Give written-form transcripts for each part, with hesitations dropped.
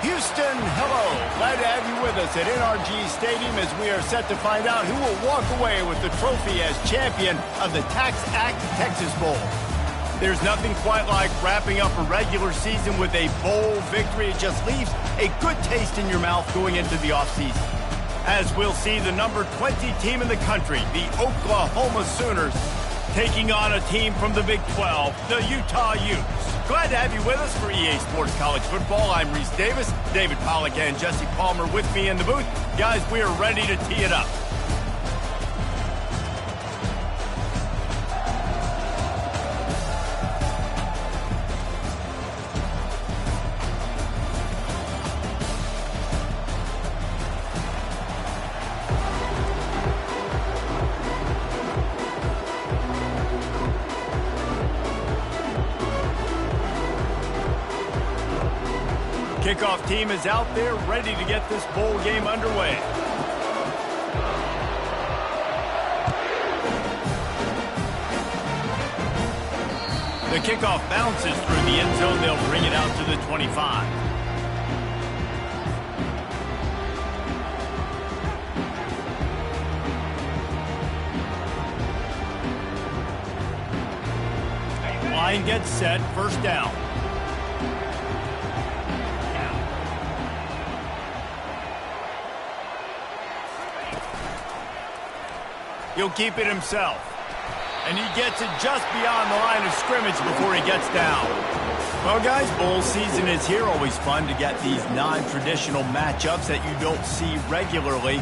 Houston, hello. Glad to have you with us at NRG Stadium as we are set to find out who will walk away with the trophy as champion of the Tax Act Texas Bowl. There's nothing quite like wrapping up a regular season with a bowl victory. It just leaves a good taste in your mouth going into the offseason. As we'll see the number 20 team in the country, the Oklahoma Sooners, taking on a team from the Big 12, the Utah Utes. Glad to have you with us for EA Sports College Football. I'm Reese Davis, David Pollack and Jesse Palmer with me in the booth. Guys, we are ready to tee it up. Kickoff team is out there ready to get this bowl game underway. The kickoff bounces through the end zone. They'll bring it out to the 25. Line gets set, first down. He'll keep it himself. And he gets it just beyond the line of scrimmage before he gets down. Well, guys, bowl season is here. Always fun to get these non-traditional matchups that you don't see regularly.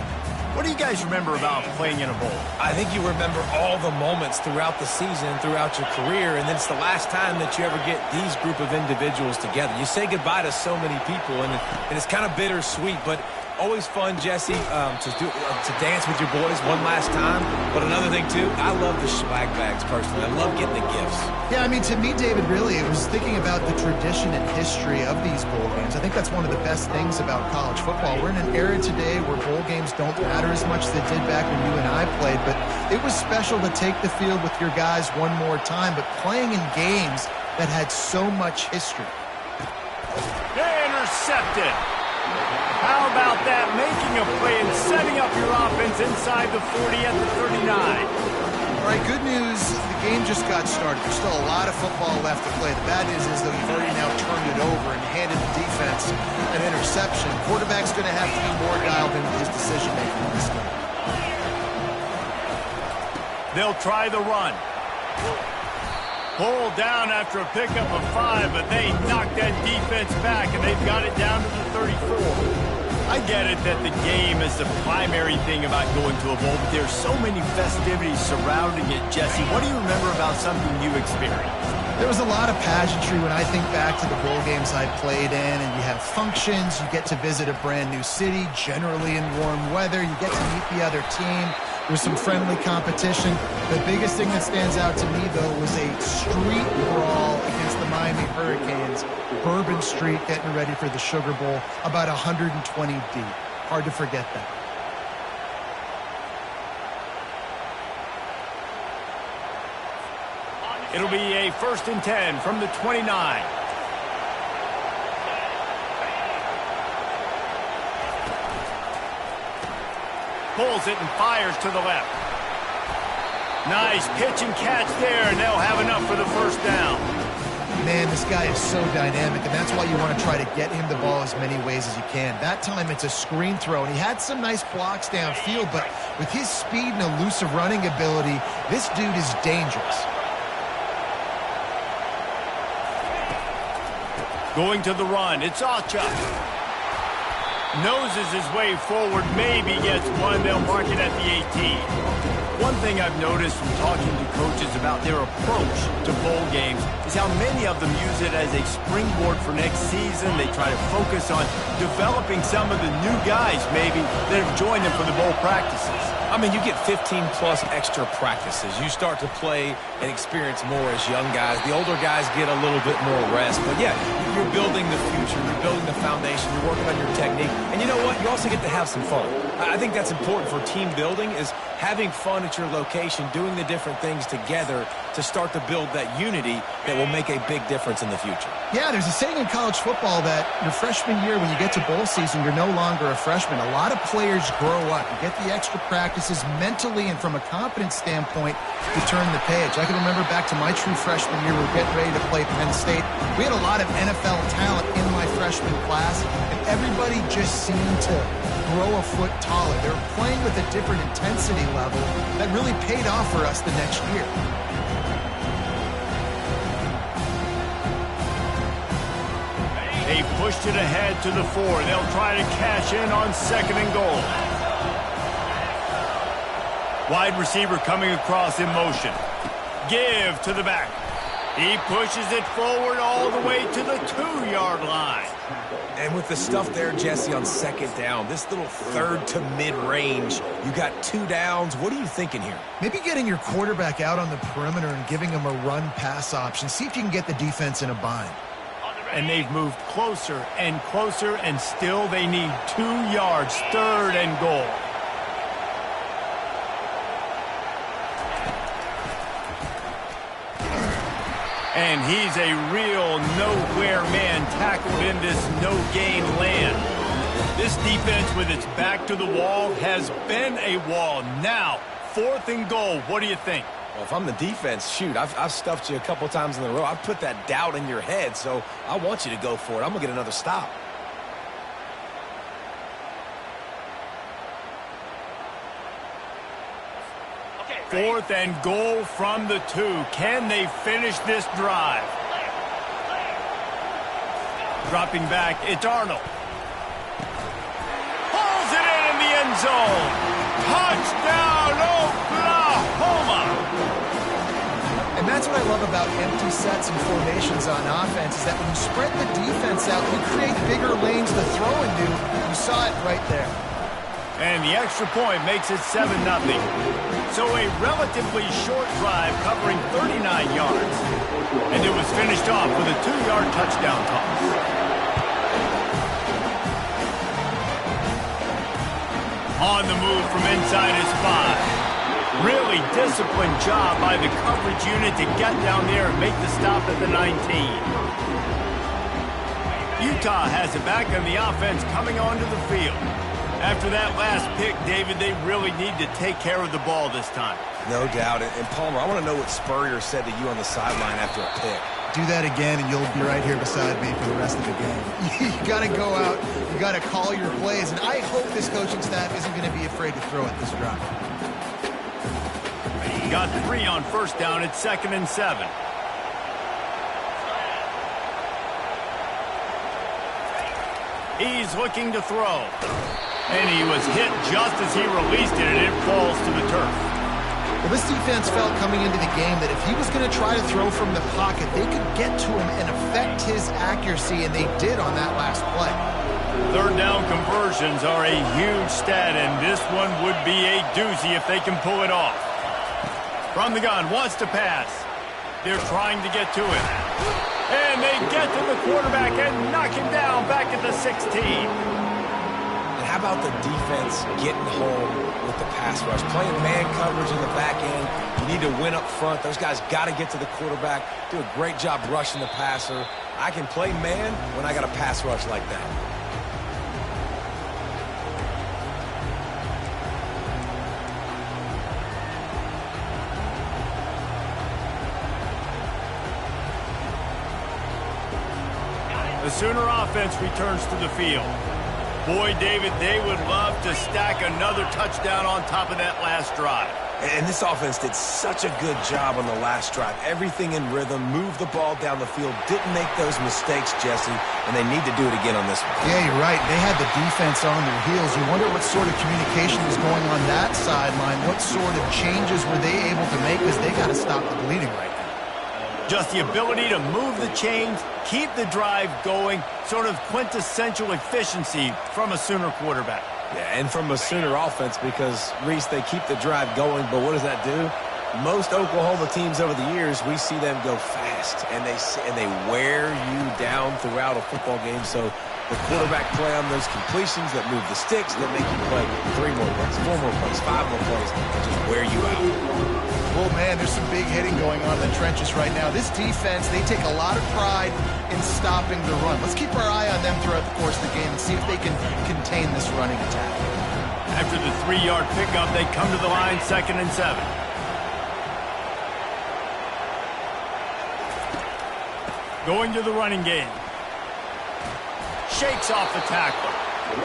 What do you guys remember about playing in a bowl? I think you remember all the moments throughout the season, throughout your career, and it's the last time that you ever get these group of individuals together. You say goodbye to so many people, and it's kind of bittersweet, but always fun, Jesse, to dance with your boys one last time. But another thing, too, I love the swag bags, personally. I love getting the gifts. Yeah, I mean, to me, David, really, it was thinking about the tradition and history of these bowl games. I think that's one of the best things about college football. We're in an era today where bowl games don't matter as much as they did back when you and I played, but it was special to take the field with your guys one more time, but playing in games that had so much history. Intercepted. How about that? Making a play and setting up your offense inside the 40 at the 39. All right, good news. The game just got started. There's still a lot of football left to play. The bad news is, though, you've already now turned it over and handed the defense an interception. Quarterback's going to have to be more dialed into his decision-making in this game. They'll try the run. Pulled down after a pickup of 5, but they knocked that defense back, and they've got it down to the 34. I get it that the game is the primary thing about going to a bowl, but there's so many festivities surrounding it. Jesse, what do you remember about something you experienced? There was a lot of pageantry when I think back to the bowl games I played in, and you have functions, you get to visit a brand new city, generally in warm weather, you get to meet the other team. There's some friendly competition. The biggest thing that stands out to me, though, was a street brawl against the Miami Hurricanes. Bourbon Street getting ready for the Sugar Bowl, about 120 deep. Hard to forget that. It'll be a 1st and 10 from the 29. Pulls it and fires to the left. Nice pitch and catch there, and they'll have enough for the first down. Man, this guy is so dynamic, and that's why you want to try to get him the ball as many ways as you can. That time it's a screen throw, and he had some nice blocks downfield, but with his speed and elusive running ability, this dude is dangerous. Going to the run, it's Acha. Noses his way forward, maybe gets one. They'll mark it at the 18. One thing I've noticed from talking to coaches about their approach to bowl games is how many of them use it as a springboard for next season. They try to focus on developing some of the new guys, maybe, that have joined them for the bowl practices. I mean, you get 15-plus extra practices. You start to play and experience more as young guys. The older guys get a little bit more rest. But, yeah, you're building the future, you're building the foundation, you're working on your technique, and you know what? You also get to have some fun. I think that's important for team building, is having fun at your location, doing the different things together to start to build that unity that will make a big difference in the future. Yeah, there's a saying in college football that your freshman year, when you get to bowl season, you're no longer a freshman. A lot of players grow up. You get the extra practices mentally and from a confidence standpoint to turn the page. I can remember back to my true freshman year, we were getting ready to play Penn State. We had a lot of NFL talent in my freshman class, and everybody just seemed to grow a foot taller. They were playing with a different intensity level that really paid off for us the next year. They pushed it ahead to the 4. They'll try to cash in on 2nd and goal. Wide receiver coming across in motion. Give to the back. He pushes it forward all the way to the 2-yard line. And with the stuff there, Jesse, on 2nd down, this little 3rd to mid-range, you got 2 downs. What are you thinking here? Maybe getting your quarterback out on the perimeter and giving him a run-pass option. See if you can get the defense in a bind. And they've moved closer, and still they need 2 yards, 3rd and goal. And he's a real nowhere man tackled in this no-gain land. This defense with its back to the wall has been a wall. Now, 4th and goal, what do you think? Well, if I'm the defense, shoot, I've stuffed you a couple times in a row. I've put that doubt in your head, so I want you to go for it. I'm going to get another stop. Okay, 4th and goal from the 2. Can they finish this drive? Dropping back, it's Arnold. Pulls it in the end zone. Touchdown, Oklahoma! And that's what I love about empty sets and formations on offense, is that when you spread the defense out, you create bigger lanes to throw into. You saw it right there. And the extra point makes it 7-0. So a relatively short drive covering 39 yards. And it was finished off with a 2-yard touchdown toss. On the move from inside his 5. Really disciplined job by the coverage unit to get down there and make the stop at the 19. Utah has it back on the offense coming onto the field. After that last pick, David, they really need to take care of the ball this time. No doubt. And Palmer, I want to know what Spurrier said to you on the sideline after a pick. Do that again, and you'll be right here beside me for the rest of the game. You got to go out. You got to call your plays. And I hope this coaching staff isn't going to be afraid to throw at this drive. Got 3 on 1st down. It's 2nd and 7. He's looking to throw. And he was hit just as he released it, and it falls to the turf. Well, this defense felt coming into the game that if he was going to try to throw from the pocket, they could get to him and affect his accuracy, and they did on that last play. 3rd down conversions are a huge stat, and this one would be a doozy if they can pull it off. From the gun, wants to pass. They're trying to get to him. And they get to the quarterback and knock him down back at the 16. And how about the defense getting home with the pass rush? Playing man coverage in the back end. You need to win up front. Those guys got to get to the quarterback. Do a great job rushing the passer. I can play man when I got a pass rush like that. The Sooner offense returns to the field. Boy, David, they would love to stack another touchdown on top of that last drive. And this offense did such a good job on the last drive. Everything in rhythm, moved the ball down the field, didn't make those mistakes, Jesse, and they need to do it again on this one. Yeah, you're right. They had the defense on their heels. You wonder what sort of communication was going on that sideline. What sort of changes were they able to make, because they got to stop the bleeding right now. Just the ability to move the chains, keep the drive going, sort of quintessential efficiency from a Sooner quarterback. Yeah, and from a Sooner offense, because, Reese, they keep the drive going, but what does that do? Most Oklahoma teams over the years, we see them go fast, and they wear you down throughout a football game. So the quarterback play on those completions that move the sticks, that make you play 3 more plays, 4 more plays, 5 more plays, and just wear you out. Well, man, there's some big hitting going on in the trenches right now. This defense, they take a lot of pride in stopping the run. Let's keep our eye on them throughout the course of the game and see if they can contain this running attack. After the 3-yard pickup, they come to the line, 2nd and 7. Going to the running game. Shakes off the tackle.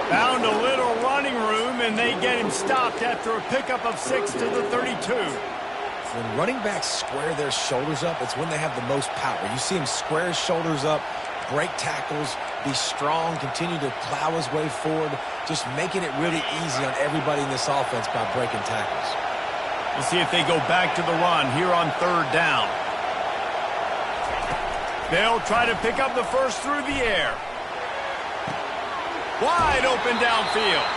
Found a little running room, and they get him stopped after a pickup of 6 to the 32. When running backs square their shoulders up, it's when they have the most power. You see him square his shoulders up, break tackles, be strong, continue to plow his way forward, just making it really easy on everybody in this offense by breaking tackles. We'll see if they go back to the run here on 3rd down. They'll try to pick up the first through the air. Wide open downfield.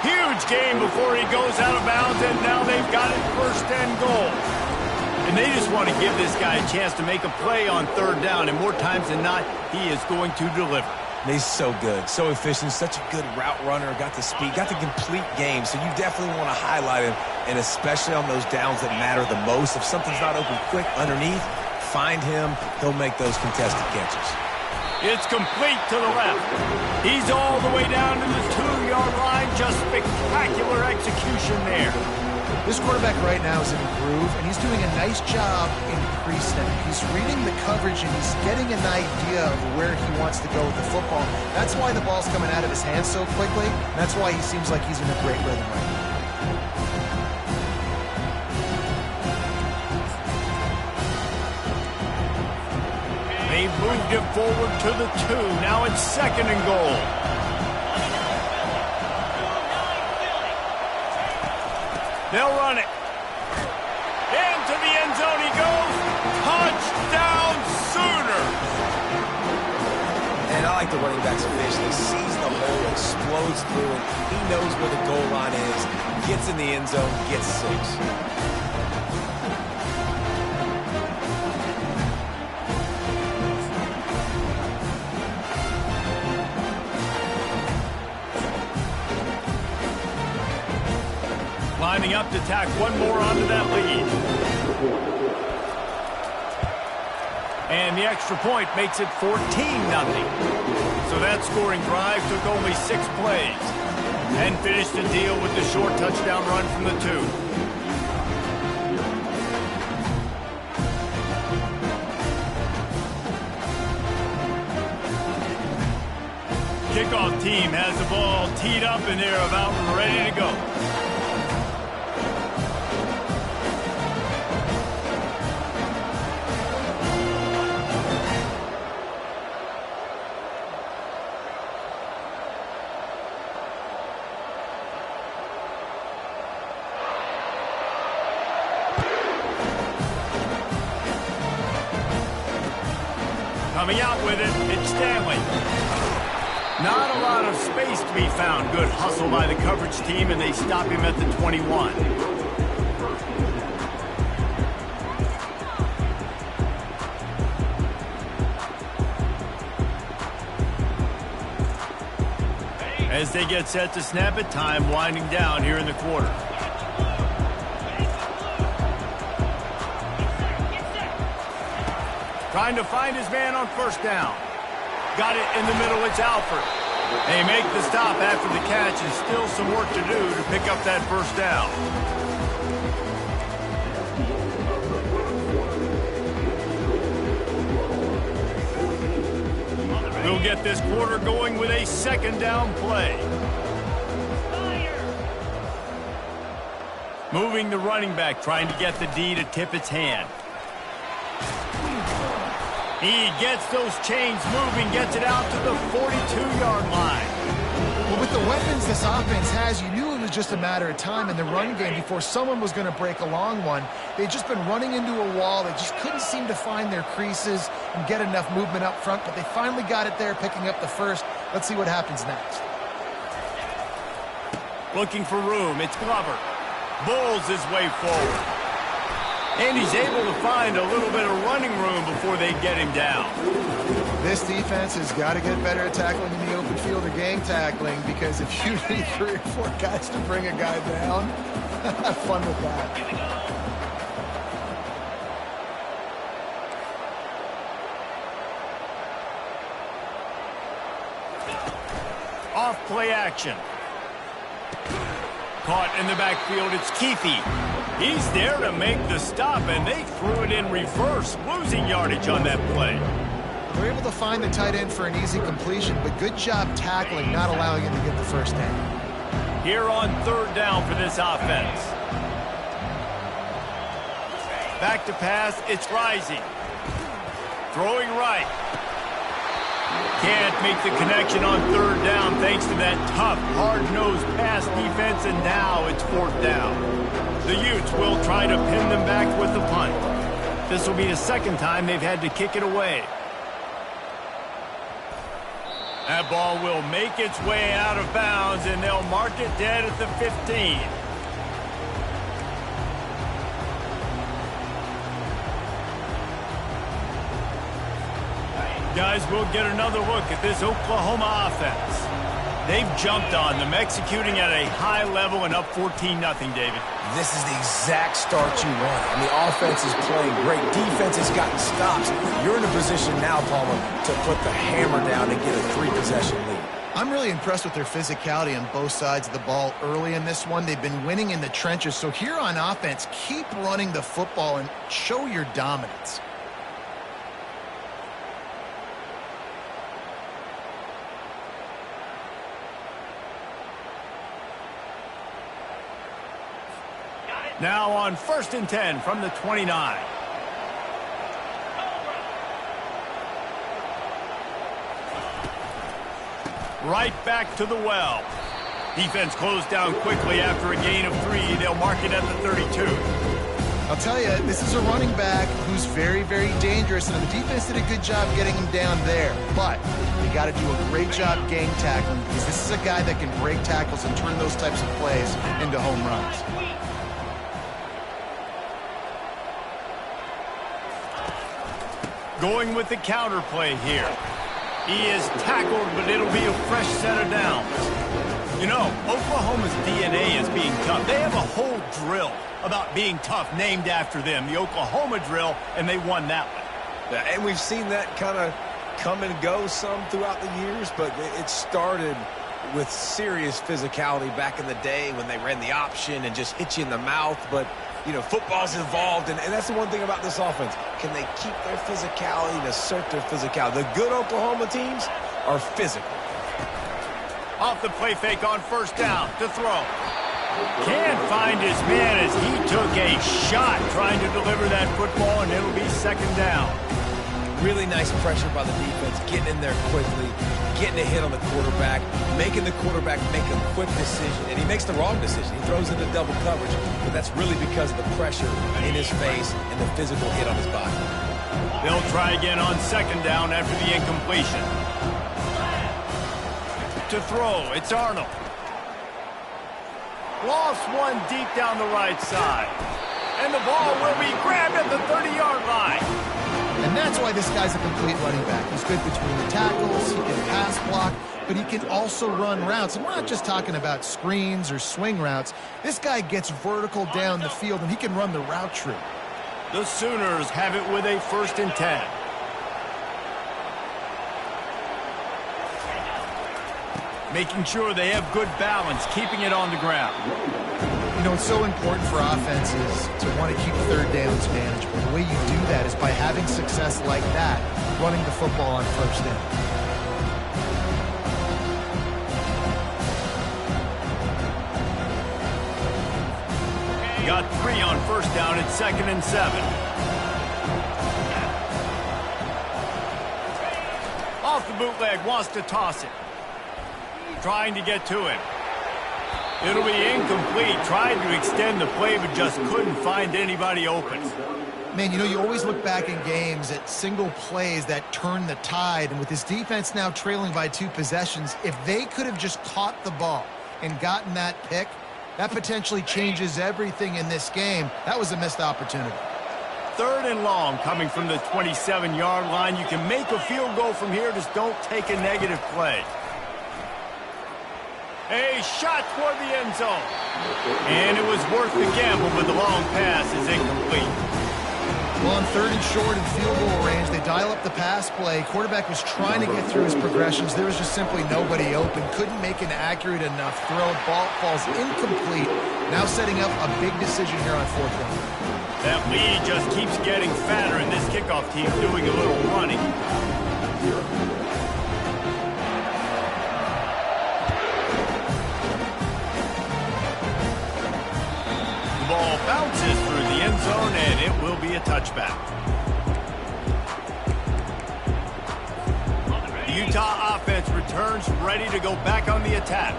Huge gain before he goes out of bounds, and now they've got it 1st and goal. And they just want to give this guy a chance to make a play on 3rd down, and more times than not, he is going to deliver. He's so good, so efficient, such a good route runner, got the speed, got the complete game, so you definitely want to highlight him, and especially on those downs that matter the most. If something's not open quick underneath, find him, he'll make those contested catches. It's complete to the left. He's all the way down to the 2-yard line. Just spectacular execution there. This quarterback right now is in a groove, and he's doing a nice job in pre-snap. He's reading the coverage, and he's getting an idea of where he wants to go with the football. That's why the ball's coming out of his hands so quickly. That's why he seems like he's in a great rhythm right now. They moved it forward to the 2. Now it's 2nd and goal. They'll run it. Into the end zone he goes. Touchdown Sooners. And I like the running back's vision. He sees the hole, explodes through it. He knows where the goal line is. Gets in the end zone, gets 6. Lining up to tack one more onto that lead. And the extra point makes it 14-0. So that scoring drive took only 6 plays. And finished the deal with the short touchdown run from the 2. Kickoff team has the ball teed up, and they're about ready to go. Coming out with it, it's Stanley. Not a lot of space to be found. Good hustle by the coverage team, and they stop him at the 21. As they get set to snap it, time winding down here in the quarter. Trying to find his man on 1st down. Got it in the middle, it's Alford. They make the stop after the catch, and still some work to do to pick up that 1st down. We'll get this quarter going with a 2nd down play. Moving the running back, trying to get the D to tip its hand. He gets those chains moving, gets it out to the 42-yard line. Well, with the weapons this offense has, you knew it was just a matter of time in the run game before someone was going to break a long one. They'd just been running into a wall. They just couldn't seem to find their creases and get enough movement up front, but they finally got it there, picking up the 1st. Let's see what happens next. Looking for room, it's Glover. Bulls his way forward. And he's able to find a little bit of running room before they get him down. This defense has got to get better at tackling in the open field or gang tackling, because if you need 3 or 4 guys to bring a guy down, have fun with that. Off play action. Caught in the backfield, it's Keefe. He's there to make the stop, and they threw it in reverse, losing yardage on that play. They're able to find the tight end for an easy completion, but good job tackling, not allowing him to get the first down. Here on 3rd down for this offense. Back to pass, it's Rising. Throwing right. Can't make the connection on 3rd down thanks to that tough, hard-nosed pass defense, and now it's 4th down. The Utes will try to pin them back with the punt. This will be the 2nd time they've had to kick it away. That ball will make its way out of bounds, and they'll mark it dead at the 15. Guys, we'll get another look at this Oklahoma offense. They've jumped on them, executing at a high level and up 14-0, David. This is the exact start you want. And the offense is playing great. Defense has gotten stops. You're in a position now, Palmer, to put the hammer down and get a 3-possession lead. I'm really impressed with their physicality on both sides of the ball early in this one. They've been winning in the trenches. So here on offense, keep running the football and show your dominance. Now on 1st and 10 from the 29. Right back to the well. Defense closed down quickly after a gain of 3. They'll mark it at the 32. I'll tell you, this is a running back who's very, very dangerous, and the defense did a good job getting him down there. But you got to do a great job gang tackling, because this is a guy that can break tackles and turn those types of plays into home runs. Going with the counter play here. He is tackled, but it'll be a fresh set of downs. You know, Oklahoma's DNA is being tough. They have a whole drill about being tough named after them, the Oklahoma drill, and they won that one. And we've seen that kind of come and go some throughout the years, but it started with serious physicality back in the day when they ran the option and just hit you in the mouth. But, you know, football's evolved, and that's the one thing about this offense. Can they keep their physicality and assert their physicality? The good Oklahoma teams are physical. Off the play fake on 1st down to throw. Can't find his man as he took a shot trying to deliver that football, and it'll be 2nd down. Really nice pressure by the defense, getting in there quickly, getting a hit on the quarterback, making the quarterback make a quick decision, and he makes the wrong decision. He throws into double coverage, but that's really because of the pressure in his face and the physical hit on his body. They'll try again on 2nd down after the incompletion. To throw, it's Arnold. Lost one deep down the right side. And the ball will be grabbed at the 30-yard line. And that's why this guy's a complete running back. He's good between the tackles, he can pass block, but he can also run routes. And we're not just talking about screens or swing routes. This guy gets vertical down the field, and he can run the route tree. The Sooners have it with a 1st and 10. Making sure they have good balance, keeping it on the ground. You know, it's so important for offenses to want to keep 3rd downs manageable. The way you do that is by having success like that, running the football on 1st down. Got 3 on 1st down at 2nd and 7. Off the bootleg, wants to toss it. Trying to get to him. It'll be incomplete. Tried to extend the play, but just couldn't find anybody open. Man, you know, you always look back in games at single plays that turn the tide. And with this defense now trailing by 2 possessions, if they could have just caught the ball and gotten that pick, that potentially changes everything in this game. That was a missed opportunity. 3rd and long coming from the 27-yard line. You can make a field goal from here, just don't take a negative play. A shot toward the end zone. And it was worth the gamble, but the long pass is incomplete. Well, on 3rd and short and field goal range, they dial up the pass play. Quarterback was trying to get through his progressions. There was just simply nobody open. Couldn't make an accurate enough throw. Ball falls incomplete. Now setting up a big decision here on 4th down. That lead just keeps getting fatter, and this kickoff team doing a little running. The ball bounces through the end zone, and it will be a touchback. The Utah offense returns ready to go back on the attack.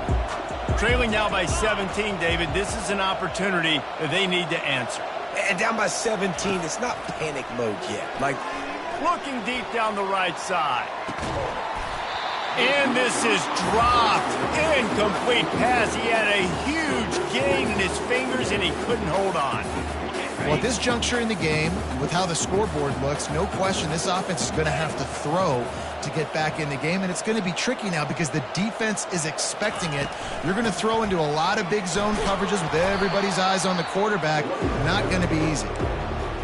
Trailing now by 17, David, this is an opportunity that they need to answer. And down by 17, it's not panic mode yet. Like, looking deep down the right side. And this is dropped. Incomplete pass. He had a huge gain in his fingers, and he couldn't hold on. Well, at this juncture in the game, with how the scoreboard looks, no question this offense is going to have to throw to get back in the game, and it's going to be tricky now because the defense is expecting it. You're going to throw into a lot of big zone coverages with everybody's eyes on the quarterback. Not going to be easy.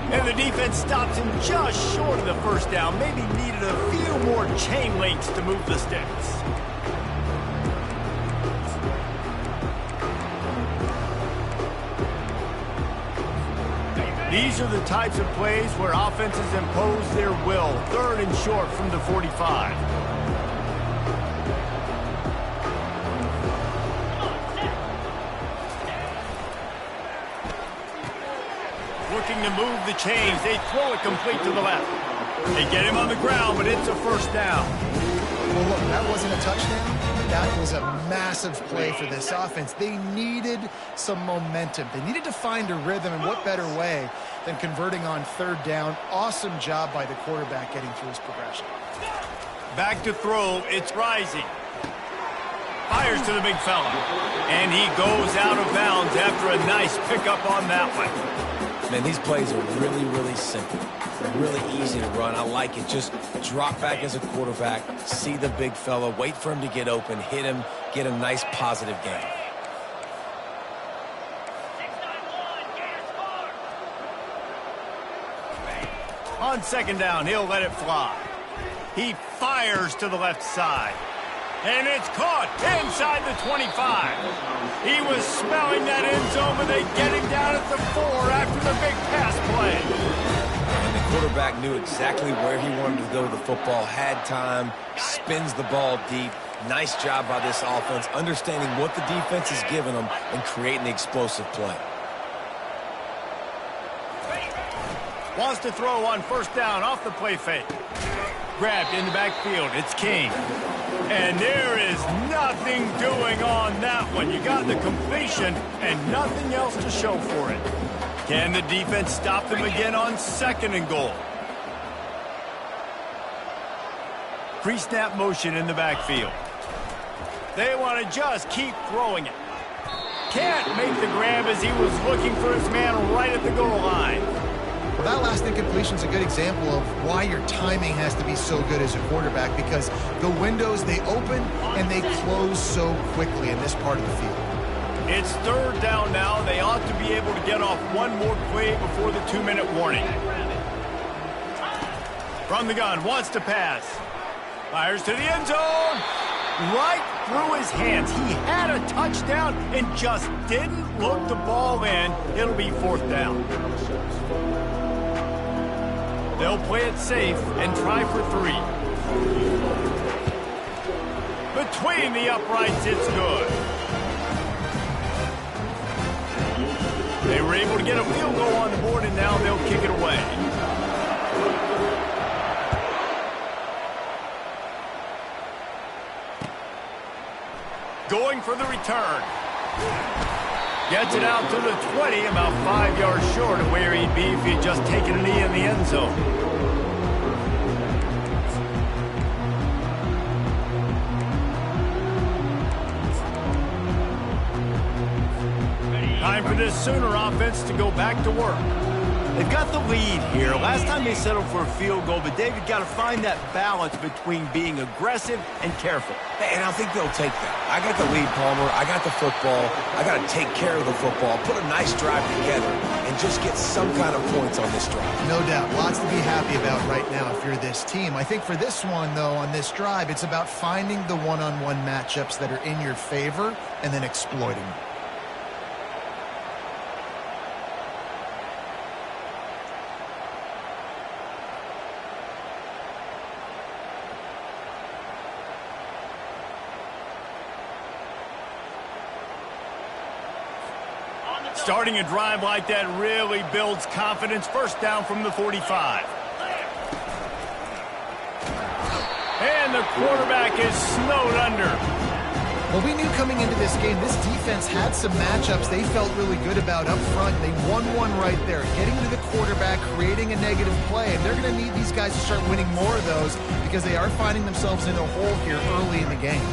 And the defense stops him just short of the first down. Maybe needed a few more chain links to move the sticks. These are the types of plays where offenses impose their will. 3rd and short from the 45. Looking to move the chains. They throw it complete to the left. They get him on the ground, but it's a first down. Well, look, that wasn't a touchdown. That was a massive play for this offense. They needed some momentum. They needed to find a rhythm, and what better way than converting on 3rd down. Awesome job by the quarterback getting through his progression. Back to throw. It's Rising. Fires to the big fella. And he goes out of bounds after a nice pickup on that one. man, these plays are really, really simple. Really easy to run. I like it. Just drop back as a quarterback, see the big fella, wait for him to get open, hit him, get a nice positive gain. On 2nd down, he'll let it fly. He fires to the left side. And it's caught inside the 25. He was smelling that end zone, but they get him down at the 4 after the big pass play. And the quarterback knew exactly where he wanted to go with the football, had time, spins the ball deep. Nice job by this offense, understanding what the defense is giving them and creating the explosive play. Wants to throw on 1st down off the play fake. Grabbed in the backfield. It's King. And there is nothing doing on that one. You got the completion and nothing else to show for it. Can the defense stop them again on 2nd and goal? Pre-snap motion in the backfield. They want to just keep throwing it. Can't make the grab as he was looking for his man right at the goal line. Well, that last incompletion is a good example of why your timing has to be so good as a quarterback, because the windows, they open and they close so quickly in this part of the field. It's 3rd down now. They ought to be able to get off one more play before the 2-minute warning. From the gun, wants to pass. Fires to the end zone. Right through his hands. He had a touchdown and just didn't look the ball in. It'll be 4th down. They'll play it safe and try for 3. Between the uprights, it's good. They were able to get a field goal on the board, and now they'll kick it away. Going for the return. Gets it out to the 20, about 5 yards short of where he'd be if he'd just taken a knee in the end zone. Time for this Sooner offense to go back to work. They've got the lead here. Last time they settled for a field goal, but David got to find that balance between being aggressive and careful. And I think they'll take that. I got the lead, Palmer. I got the football. I got to take care of the football, put a nice drive together, and just get some kind of points on this drive. No doubt. Lots to be happy about right now if you're this team. I think for this one, though, on this drive, it's about finding the one-on-one matchups that are in your favor and then exploiting them. Starting a drive like that really builds confidence. First down from the 45. And the quarterback is snowed under. Well, we knew coming into this game, this defense had some matchups they felt really good about up front. They won one right there, getting to the quarterback, creating a negative play. And they're going to need these guys to start winning more of those because they are finding themselves in a hole here early in the game.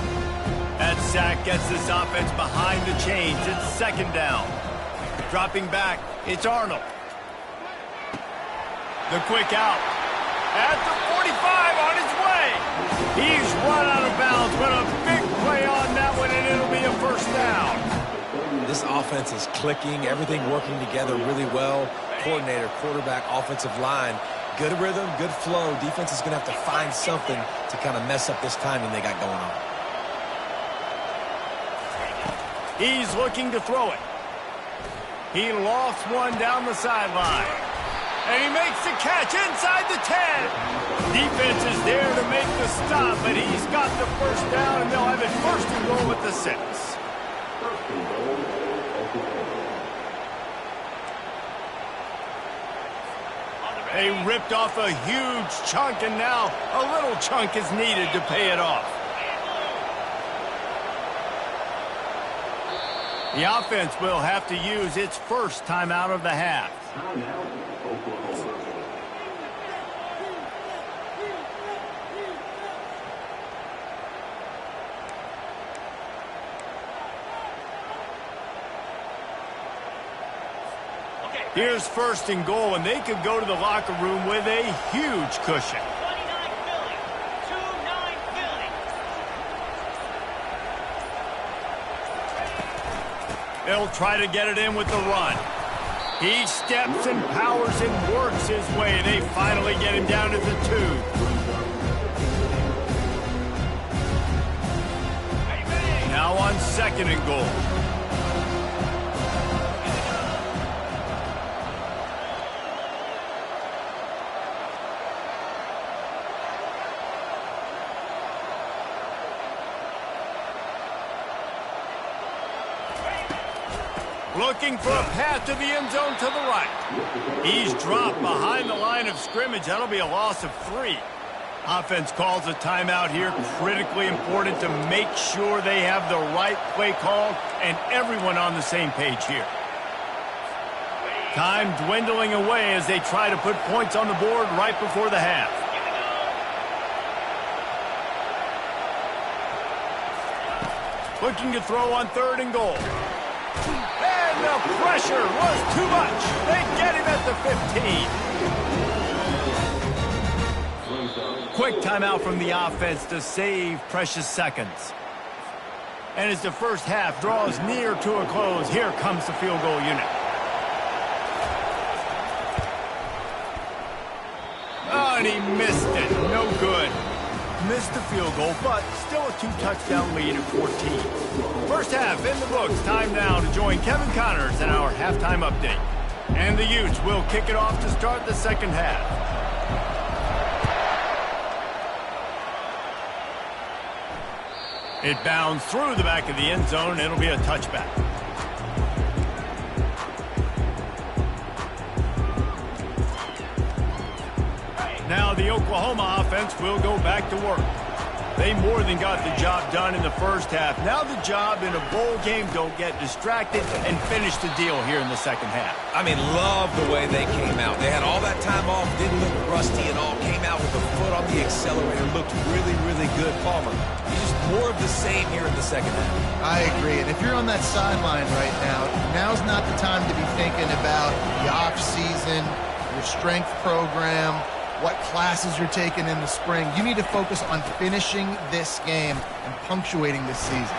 That sack gets this offense behind the chains. It's second down. Dropping back, it's Arnold. The quick out. At the 45 on his way. He's run out of bounds, but a big play on that one, and it'll be a first down. This offense is clicking, everything working together really well. Coordinator, quarterback, offensive line. Good rhythm, good flow. Defense is going to have to find something to kind of mess up this timing they got going on. He's looking to throw it. He lofts one down the sideline. And he makes the catch inside the 10. Defense is there to make the stop, but he's got the first down, and they'll have it first and goal at the 6. They ripped off a huge chunk, and now a little chunk is needed to pay it off. The offense will have to use its first timeout of the half. Here's first and goal, and they could go to the locker room with a huge cushion. They'll try to get it in with the run. He steps and powers and works his way. They finally get him down to the 2. Now on second and goal. Looking for a path to the end zone to the right. He's dropped behind the line of scrimmage. That'll be a loss of 3. Offense calls a timeout here. Critically important to make sure they have the right play called and everyone on the same page here. Time dwindling away as they try to put points on the board right before the half. Looking to throw on third and goal. And the pressure was too much. They get him at the 15. Quick timeout from the offense to save precious seconds. And as the first half draws near to a close, here comes the field goal unit. Oh, and he missed it. No good. Missed the field goal, but still a 2-touchdown lead at 14. First half in the books. Time now to join Kevin Connors in our halftime update. And the Utes will kick it off to start the second half. It bounds through the back of the end zone. It'll be a touchback. Now the Oklahoma offense will go back to work. They more than got the job done in the first half. Now the job in a bowl game, don't get distracted and finish the deal here in the second half. I mean, love the way they came out. They had all that time off, didn't look rusty at all, came out with the foot on the accelerator, looked really, really good. Palmer, just more of the same here in the second half. I agree, and if you're on that sideline right now, now's not the time to be thinking about the off-season, your strength program, what classes you're taking in the spring. You need to focus on finishing this game and punctuating this season.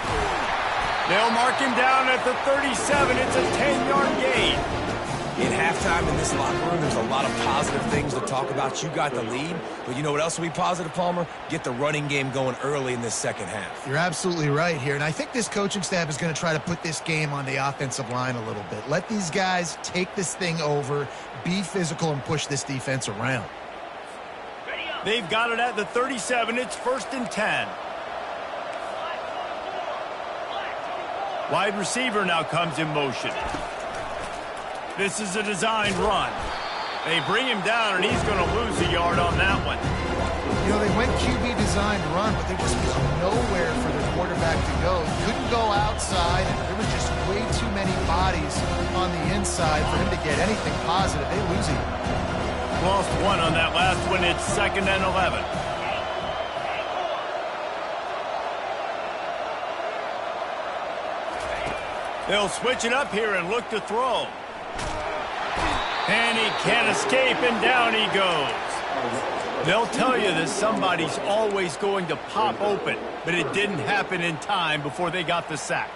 They'll mark him down at the 37. It's a 10-yard gain. In halftime in this locker room, there's a lot of positive things to talk about. You got the lead, but you know what else will be positive, Palmer? Get the running game going early in this second half. You're absolutely right here, and I think this coaching staff is going to try to put this game on the offensive line a little bit. Let these guys take this thing over, be physical, and push this defense around. They've got it at the 37. It's 1st and 10. Wide receiver now comes in motion. This is a designed run. They bring him down, and he's going to lose a yard on that one. You know, they went QB designed run, but there just was nowhere for the quarterback to go. He couldn't go outside, and there was just way too many bodies on the inside for him to get anything positive. They lose it. Lost one on that last one. It's 2nd and 11. They'll switch it up here and look to throw. And he can't escape, and down he goes. They'll tell you that somebody's always going to pop open, but it didn't happen in time before they got the sack.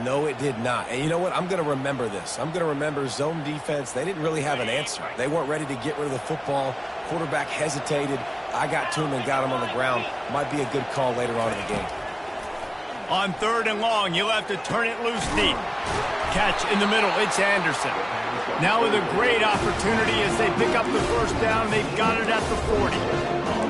No, it did not. And you know what? I'm going to remember this. I'm going to remember zone defense. They didn't really have an answer. They weren't ready to get rid of the football. Quarterback hesitated. I got to him and got him on the ground. Might be a good call later on in the game. On 3rd and long, you'll have to turn it loose deep. Catch in the middle. It's Anderson. Now with a great opportunity as they pick up the first down. They've got it at the 40.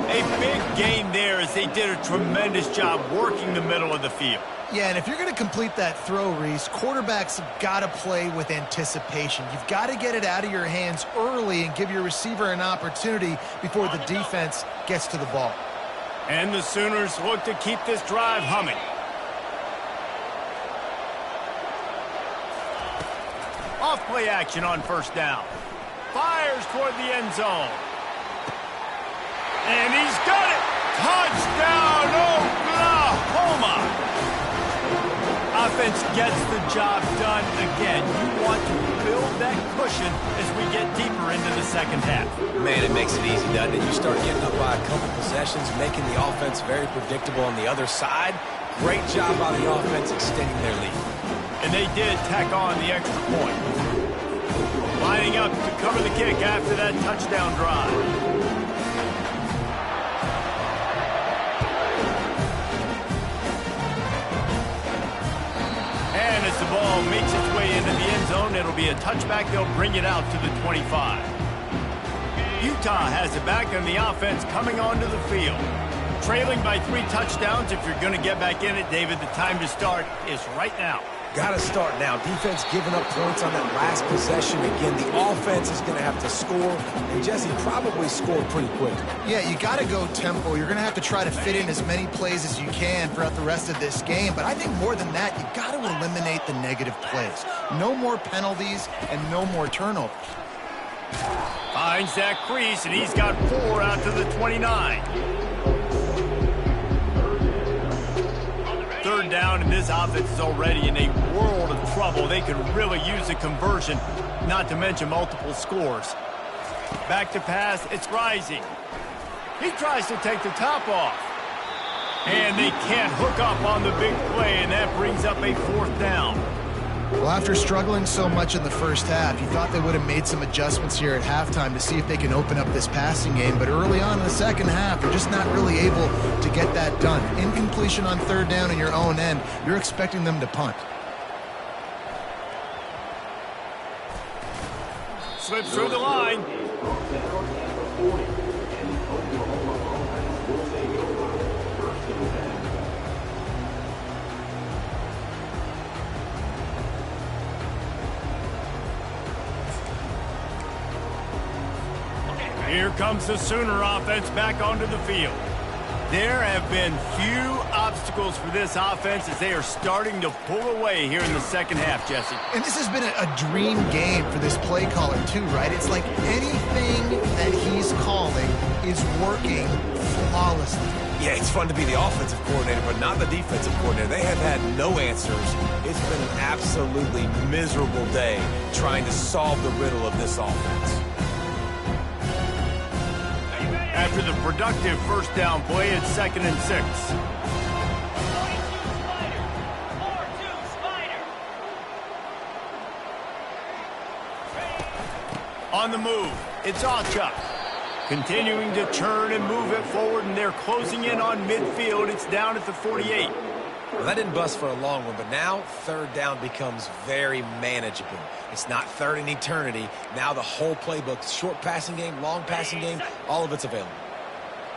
A big gain there as they did a tremendous job working the middle of the field. Yeah, and if you're going to complete that throw, Reese, quarterbacks have got to play with anticipation. You've got to get it out of your hands early and give your receiver an opportunity before the defense gets to the ball. And the Sooners look to keep this drive humming. Off play action on 1st down. Fires toward the end zone. And he's got it! Touchdown, Oklahoma! Offense gets the job done again. You want to build that cushion as we get deeper into the second half. Man, it makes it easy, doesn't it? You start getting up by a couple possessions, making the offense very predictable on the other side. Great job by the offense extending their lead. And they did tack on the extra point. Lining up to cover the kick after that touchdown drive. And as the ball makes its way into the end zone, it'll be a touchback. They'll bring it out to the 25. Utah has it back, and the offense coming onto the field. Trailing by 3 touchdowns. If you're going to get back in it, David, the time to start is right now. Got to start now. Defense giving up points on that last possession. Again, the offense is going to have to score, and Jesse probably scored pretty quick. Yeah, you got to go tempo. You're going to have to try to fit in as many plays as you can throughout the rest of this game, but I think more than that, you got to eliminate the negative plays. No more penalties and no more turnovers. Finds that crease, and he's got 4 out to the 29. 3rd down, and this offense is already in a world of trouble. They could really use a conversion, not to mention multiple scores. Back to pass, it's Rising. He tries to take the top off. And they can't hook up on the big play, and that brings up a 4th down. Well, after struggling so much in the first half, you thought they would have made some adjustments here at halftime to see if they can open up this passing game. But early on in the second half, they're just not really able to get that done. Incompletion on 3rd down in your own end, you're expecting them to punt. Slips through the line. Here comes the Sooner offense back onto the field. There have been few obstacles for this offense as they are starting to pull away here in the second half, Jesse. And this has been a dream game for this play caller too, right? It's like anything that he's calling is working flawlessly. Yeah, it's fun to be the offensive coordinator, but not the defensive coordinator. They have had no answers. It's been an absolutely miserable day trying to solve the riddle of this offense. After the productive first down play, it's 2nd and 6. On the move, it's Achuk. Continuing to turn and move it forward, and they're closing in on midfield. It's down at the 48. Well, that didn't bust for a long one, but now 3rd down becomes very manageable. It's not 3rd and eternity. Now the whole playbook, short passing game, long passing game, all of it's available.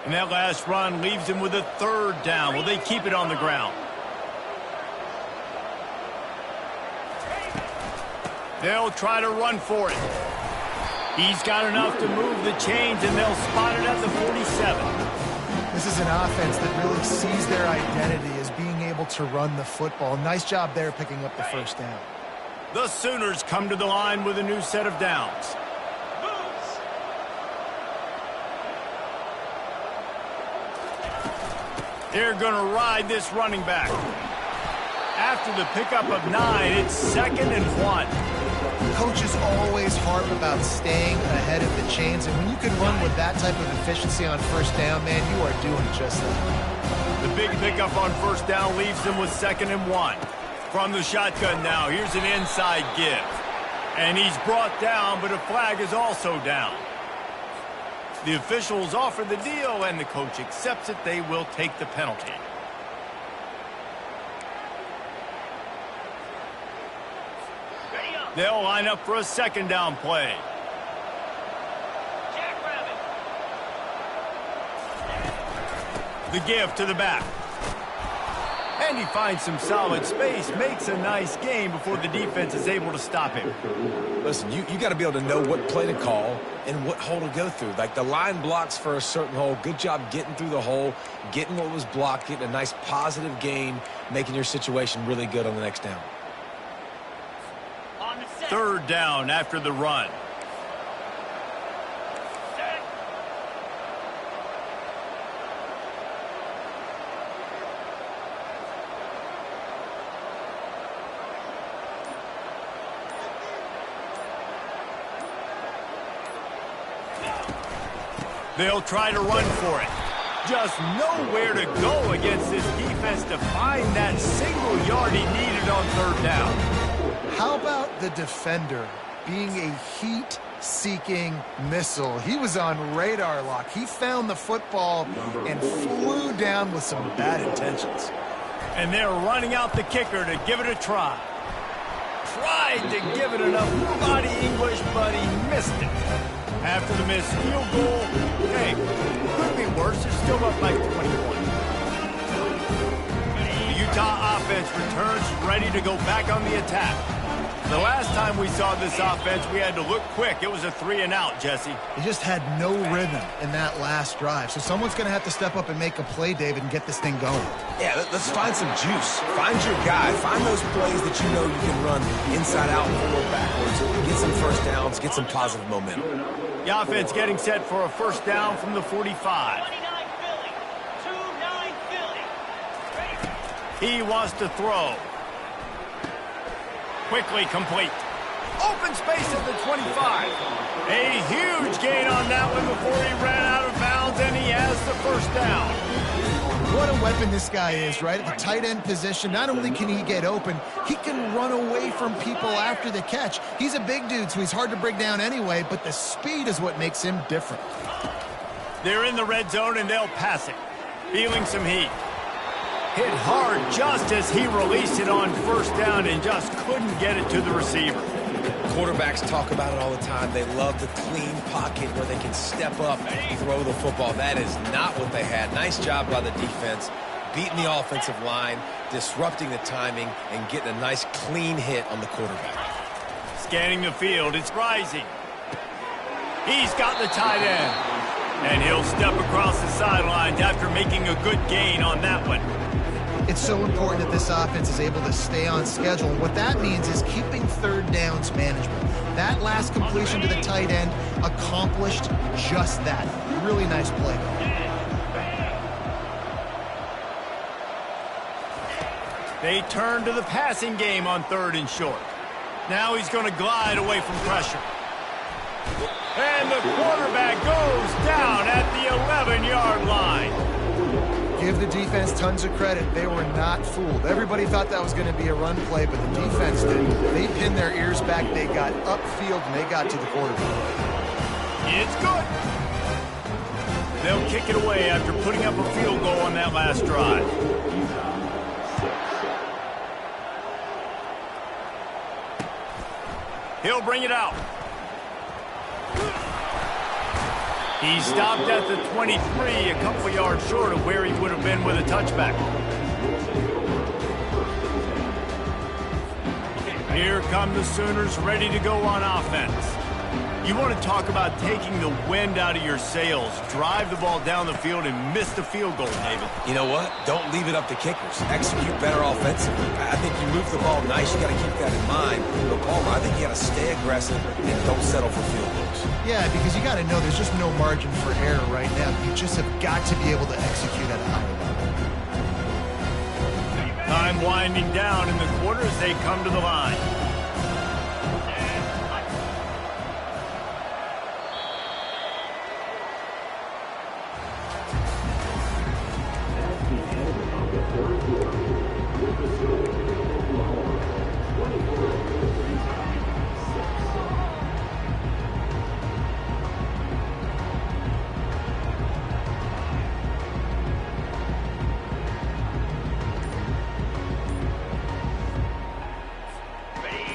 And that last run leaves him with a 3rd down. Will they keep it on the ground? They'll try to run for it. He's got enough to move the chains, and they'll spot it at the 47. This is an offense that really sees their identity as being able to run the football. Nice job there picking up the 1st down. The Sooners come to the line with a new set of downs. They're going to ride this running back. After the pickup of 9, it's 2nd and 1. Coaches always harp about staying ahead of the chains, and when you can run with that type of efficiency on 1st down, man, you are doing just that. The big pickup on 1st down leaves them with 2nd and 1. From the shotgun now, here's an inside give. And he's brought down, but a flag is also down. The officials offer the deal, and the coach accepts it. They will take the penalty. They'll line up for a 2nd down play. The give to the back. And he finds some solid space, makes a nice gain before the defense is able to stop him. Listen, you got to be able to know what play to call and what hole to go through. Like the line blocks for a certain hole. Good job getting through the hole, getting what was blocked, getting a nice positive gain, making your situation really good on the next down. 3rd down after the run. They'll try to run for it. Just nowhere to go against this defense to find that single yard he needed on 3rd down. How about the defender being a heat-seeking missile? He was on radar lock. He found the football and flew down with some bad intentions. And they're running out the kicker to give it a try. Tried to give it enough body English, but he missed it. After the missed field goal, hey, could be worse. They're still up by 21. The Utah offense returns ready to go back on the attack. The last time we saw this offense, we had to look quick. It was a 3-and-out, Jesse. He just had no rhythm in that last drive. So someone's going to have to step up and make a play, David, and get this thing going. Yeah, let's find some juice. Find your guy. Find those plays that you know you can run inside out, forward, backwards. Get some 1st downs. Get some positive momentum. The offense getting set for a 1st down from the 45. He wants to throw. Quickly complete. Open space at the 25. A huge gain on that one before he ran out of bounds, and he has the 1st down. What a weapon this guy is, right? At the tight end position, not only can he get open, he can run away from people after the catch. He's a big dude, so he's hard to bring down anyway, but the speed is what makes him different. They're in the red zone, and they'll pass it. Feeling some heat. Hit hard just as he released it on 1st down and just couldn't get it to the receiver. Quarterbacks talk about it all the time. They love the clean pocket where they can step up and throw the football. That is not what they had. Nice job by the defense, beating the offensive line, disrupting the timing, and getting a nice clean hit on the quarterback. Scanning the field, it's rising. He's got the tight end. And he'll step across the sidelines after making a good gain on that one. It's so important that this offense is able to stay on schedule. What that means is keeping third downs manageable. That last completion to the tight end accomplished just that. Really nice play. They turn to the passing game on 3rd and short. Now he's going to glide away from pressure. And the quarterback goes down at the 11-yard line. Give the defense tons of credit. They were not fooled. Everybody thought that was going to be a run play, but the defense didn't. They pinned their ears back. They got upfield, and they got to the quarterback. It's good. They'll kick it away after putting up a field goal on that last drive. He'll bring it out. He stopped at the 23, a couple yards short of where he would have been with a touchback. Here come the Sooners ready to go on offense. You want to talk about taking the wind out of your sails. Drive the ball down the field and miss the field goal, David. You know what? Don't leave it up to kickers. Execute better offensively. I think you move the ball nice. You got to keep that in mind. But Palmer, I think you got to stay aggressive and don't settle for field goals. Yeah, because you got to know there's just no margin for error right now. You just have got to be able to execute at a higher level. Time winding down in the quarter as they come to the line.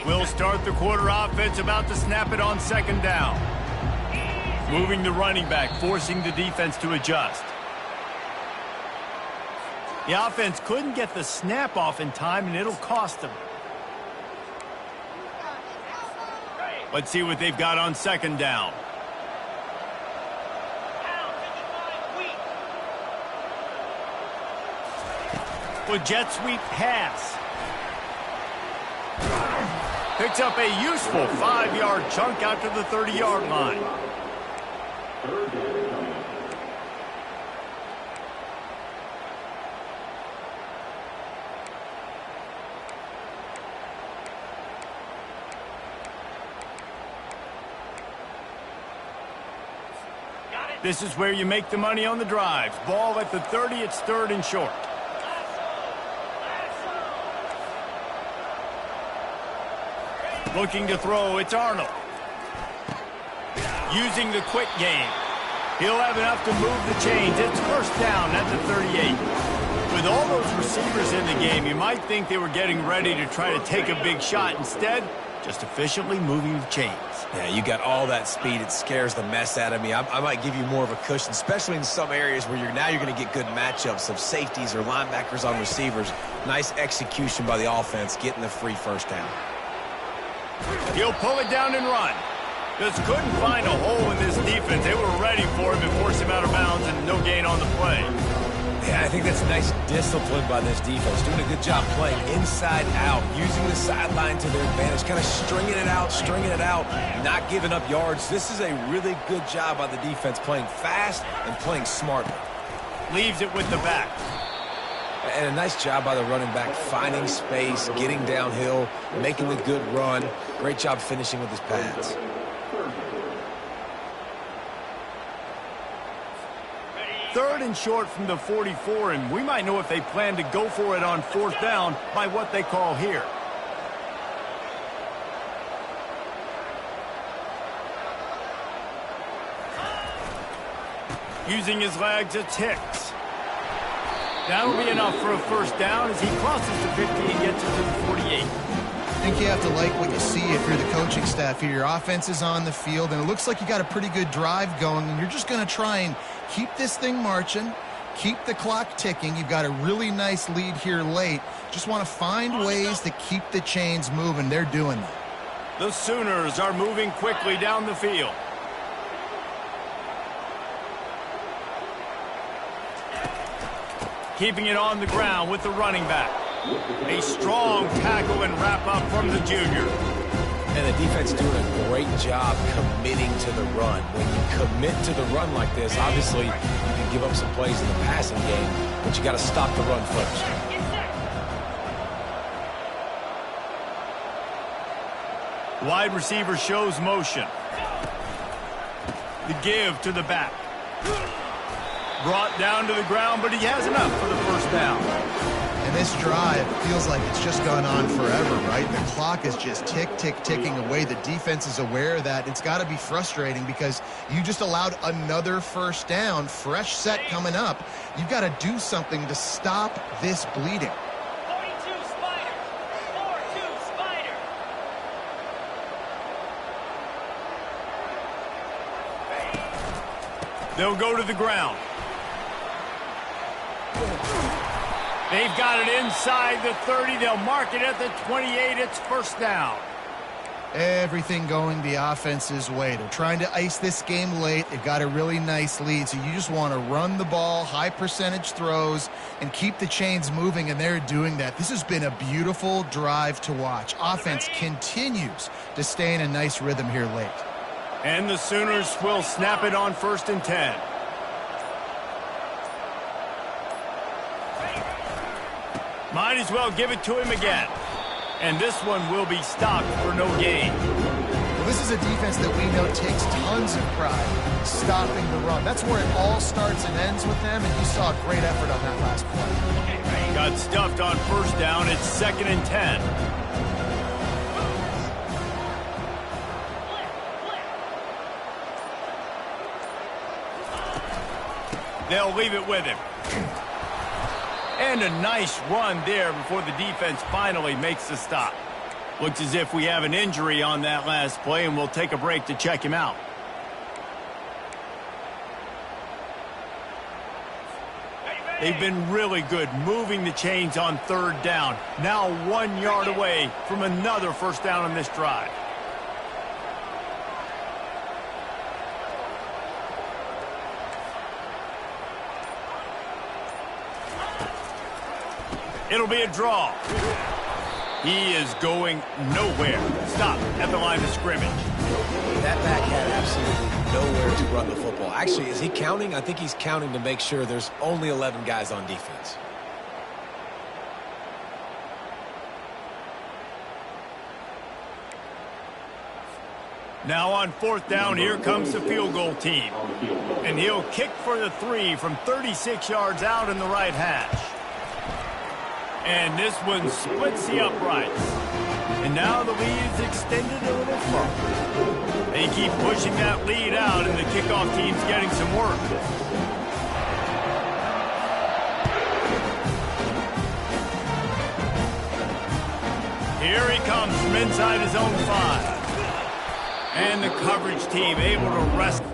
We'll start the quarter offense, about to snap it on 2nd down. Moving the running back, forcing the defense to adjust. The offense couldn't get the snap off in time, and it'll cost them. Let's see what they've got on 2nd down. With jet sweep pass. Picks up a useful 5-yard chunk out to the 30-yard line. This is where you make the money on the drives. Ball at the 30, it's 3rd and short. Looking to throw, it's Arnold. Using the quick game. He'll have enough to move the chains. It's 1st down at the 38. With all those receivers in the game, you might think they were getting ready to try to take a big shot. Instead, just efficiently moving the chains. Yeah, you got all that speed. It scares the mess out of me. I might give you more of a cushion, especially in some areas where you're going to get good matchups of safeties or linebackers on receivers. Nice execution by the offense, getting the free 1st down. He'll pull it down and run. Just couldn't find a hole in this defense. They were ready for him and forced him out of bounds, and no gain on the play. Yeah, I think that's nice discipline by this defense. Doing a good job playing inside out, using the sideline to their advantage, kind of stringing it out, not giving up yards. This is a really good job by the defense, playing fast and playing smartly. Leaves it with the back. And a nice job by the running back, finding space, getting downhill, making the good run. Great job finishing with his pads. Third and short from the 44, and we might know if they plan to go for it on 4th down by what they call here. Using his legs, it's Hicks. That'll be enough for a 1st down as he crosses the 50 and gets it to the 48. I think you have to like what you see if you're the coaching staff here. Your offense is on the field, and it looks like you got a pretty good drive going, and you're just going to try and keep this thing marching, keep the clock ticking. You've got a really nice lead here late. Just want to find ways to keep the chains moving. They're doing that. The Sooners are moving quickly down the field. keeping it on the ground with the running back. A strong tackle and wrap-up from the junior. And the defense doing a great job committing to the run. When you commit to the run like this, obviously you can give up some plays in the passing game, but you got to stop the run first. Wide receiver shows motion. The give to the back. Brought down to the ground, but he has enough for the first down. And this drive feels like it's just gone on forever, right? The clock is just ticking away. The defense is aware of that. It's got to be frustrating because you just allowed another first down, fresh set coming up. You've got to do something to stop this bleeding. 42 Spider. 4-2 Spider. They'll go to the ground. They've got it inside the 30. They'll mark it at the 28. It's first down. Everything going the offense's way. They're trying to ice this game late. They've got a really nice lead, so you just want to run the ball, high percentage throws, and keep the chains moving, and they're doing that. This has been a beautiful drive to watch. Offense continues to stay in a nice rhythm here late. And the Sooners will snap it on 1st and 10. Might as well give it to him again. And this one will be stopped for no gain. Well, this is a defense that we know takes tons of pride stopping the run. That's where it all starts and ends with them, and you saw a great effort on that last play. Got stuffed on first down. It's 2nd and 10. They'll leave it with him. And a nice run there before the defense finally makes the stop. Looks as if we have an injury on that last play, and we'll take a break to check him out. They've been really good moving the chains on 3rd down. Now 1 yard away from another first down on this drive. It'll be a draw. He is going nowhere. Stop at the line of scrimmage. That back had absolutely nowhere to run the football. Actually, is he counting? I think he's counting to make sure there's only 11 guys on defense. Now on 4th down, here comes the field goal team. And he'll kick for the 3 from 36 yards out in the right hash. And this one splits the uprights. And now the lead is extended a little further. They keep pushing that lead out, and the kickoff team's getting some work. Here he comes from inside his own 5. And the coverage team able to wrestle.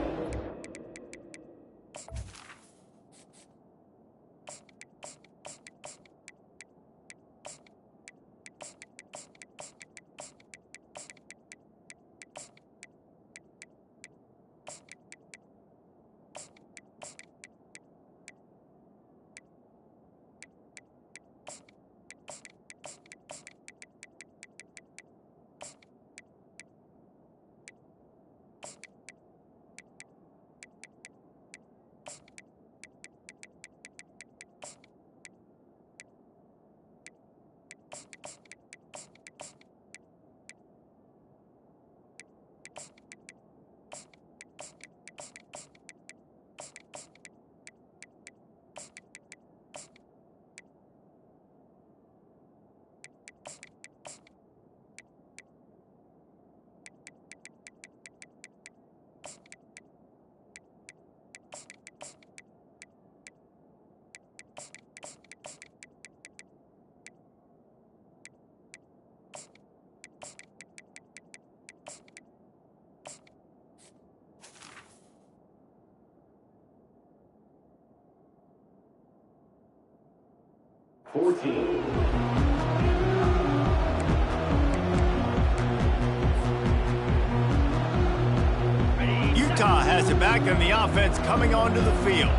Utah has it back, and the offense coming onto the field.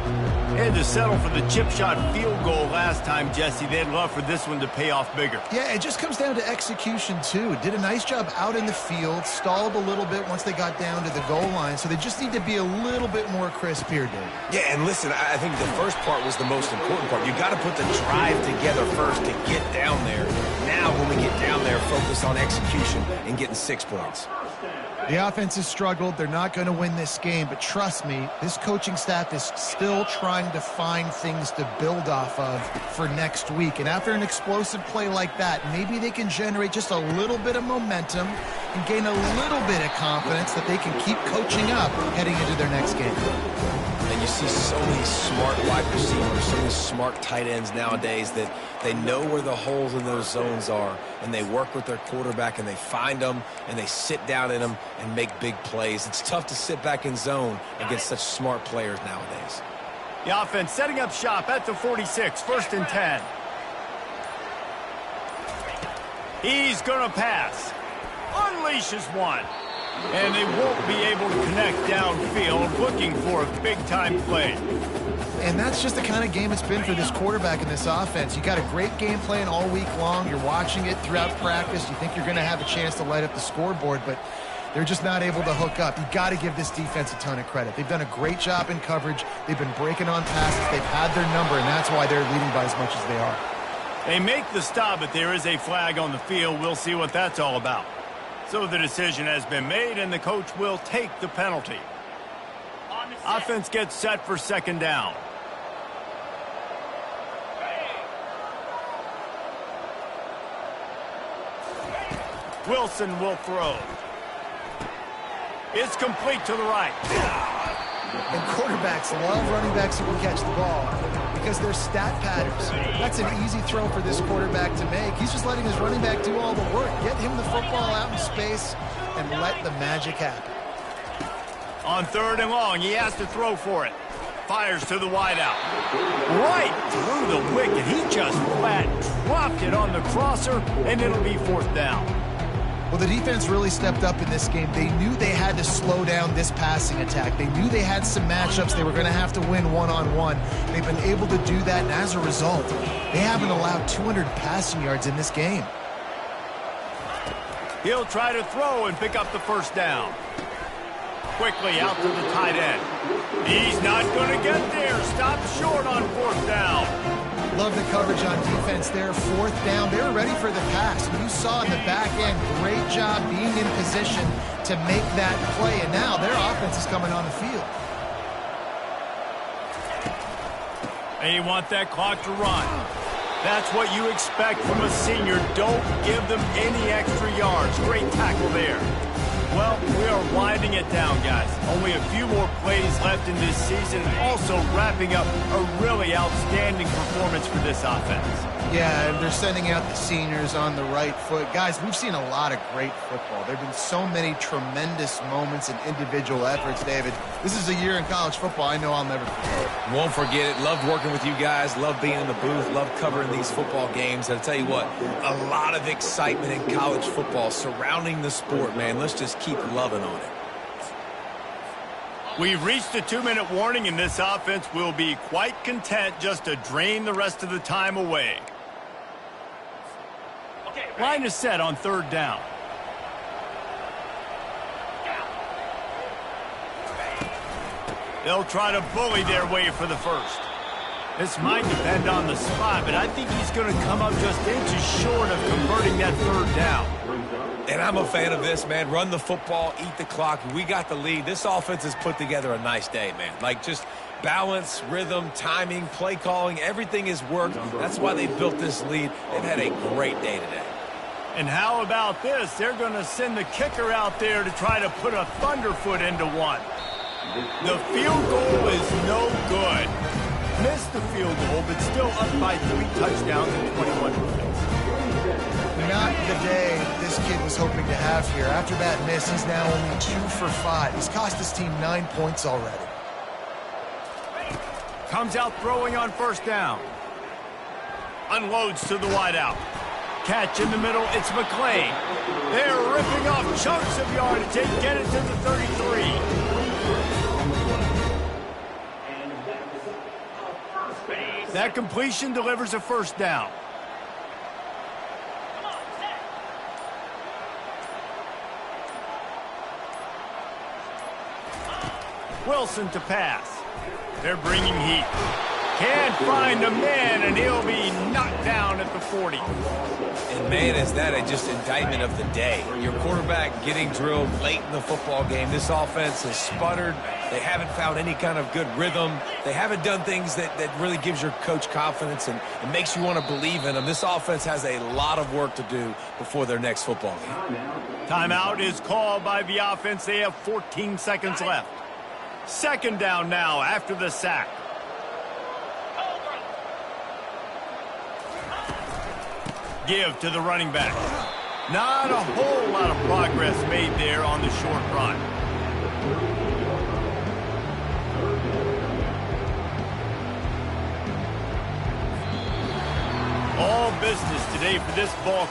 Had to settle for the chip shot field goal last time, Jesse. They'd love for this one to pay off bigger. Yeah, it just comes down to execution, too. Did a nice job out in the field, stalled a little bit once they got down to the goal line, so they just need to be a little bit more crisp here, Dave. Yeah, and listen, I think the first part was the most important part. You got to put the drive together first to get down there. Now, when we get down there, focus on execution and getting 6 points. The offense has struggled. They're not going to win this game, but trust me, this coaching staff is still trying to find things to build off of for next week. And after an explosive play like that, maybe they can generate just a little bit of momentum and gain a little bit of confidence that they can keep coaching up heading into their next game. And you see so many smart wide receivers, so many smart tight ends nowadays that they know where the holes in those zones are, and they work with their quarterback, and they find them, and they sit down in them and make big plays. It's tough to sit back in zone against such smart players nowadays. The offense setting up shop at the 46, 1st and 10. He's going to pass. Unleashes one. And they won't be able to connect downfield, looking for a big-time play. And that's just the kind of game it's been for this quarterback and this offense. You got a great game plan all week long. You're watching it throughout practice. You think you're going to have a chance to light up the scoreboard, but they're just not able to hook up. You got to give this defense a ton of credit. They've done a great job in coverage. They've been breaking on passes. They've had their number, and that's why they're leading by as much as they are. They make the stop, but there is a flag on the field. We'll see what that's all about. So the decision has been made, and the coach will take the penalty. Offense gets set for 2nd down. Wilson will throw. It's complete to the right. And quarterbacks love running backs who can catch the ball because they're stat patterns. That's an easy throw for this quarterback to make. He's just letting his running back do all the work. Get him the football out in space and let the magic happen. On 3rd and long, he has to throw for it. Fires to the wideout. Right through the wicket. He just flat dropped it on the crosser, and it'll be 4th down. Well, the defense really stepped up in this game. They knew they had to slow down this passing attack. They knew they had some matchups they were going to have to win one-on-one. They've been able to do that, and as a result, they haven't allowed 200 passing yards in this game. He'll try to throw and pick up the 1st down. Quickly out to the tight end. He's not going to get there. Stop short on 4th down. Love the coverage on defense there. 4th down. They were ready for the pass. You saw in the back end, great job being in position to make that play. And now their offense is coming on the field. And you want that clock to run. That's what you expect from a senior. Don't give them any extra yards. Great tackle there. Well, we are winding it down, guys. Only a few more plays left in this season, and also wrapping up a really outstanding performance for this offense. Yeah, and they're sending out the seniors on the right foot. Guys, we've seen a lot of great football. There have been so many tremendous moments and individual efforts, David. This is a year in college football I know I'll never forget. Won't forget it. Loved working with you guys. Loved being in the booth. Loved covering these football games. And I'll tell you what, a lot of excitement in college football surrounding the sport, man. Let's just keep loving on it. We've reached a 2-minute warning, and this offense will be quite content just to drain the rest of the time away. Line is set on 3rd down. They'll try to bully their way for the 1st. This might depend on the spot, but I think he's going to come up just inches short of converting that 3rd down. And I'm a fan of this, man. Run the football, eat the clock. We got the lead. This offense has put together a nice day, man. Like, just balance, rhythm, timing, play calling, everything has worked. That's why they built this lead. They've had a great day today. And how about this? They're going to send the kicker out there to try to put a thunderfoot into one. The field goal is no good. Missed the field goal, but still up by 3 touchdowns and 21 points. Not the day this kid was hoping to have here. After that miss, he's now only 2 for 5. He's cost his team 9 points already. Comes out throwing on 1st down. Unloads to the wideout. Catch in the middle, it's McClain. They're ripping off chunks of yardage. They get it to the 33. That completion delivers a first down. Come on, set. Wilson to pass. They're bringing heat. Can't find a man, and he'll be knocked down at the 40. And, man, is that just indictment of the day. Your quarterback getting drilled late in the football game. This offense has sputtered. They haven't found any kind of good rhythm. They haven't done things that really gives your coach confidence and makes you want to believe in them. This offense has a lot of work to do before their next football game. Timeout is called by the offense. They have 14 seconds left. Second down now after the sack. Give to the running back. Not a whole lot of progress made there on the short run. All business today for this ball.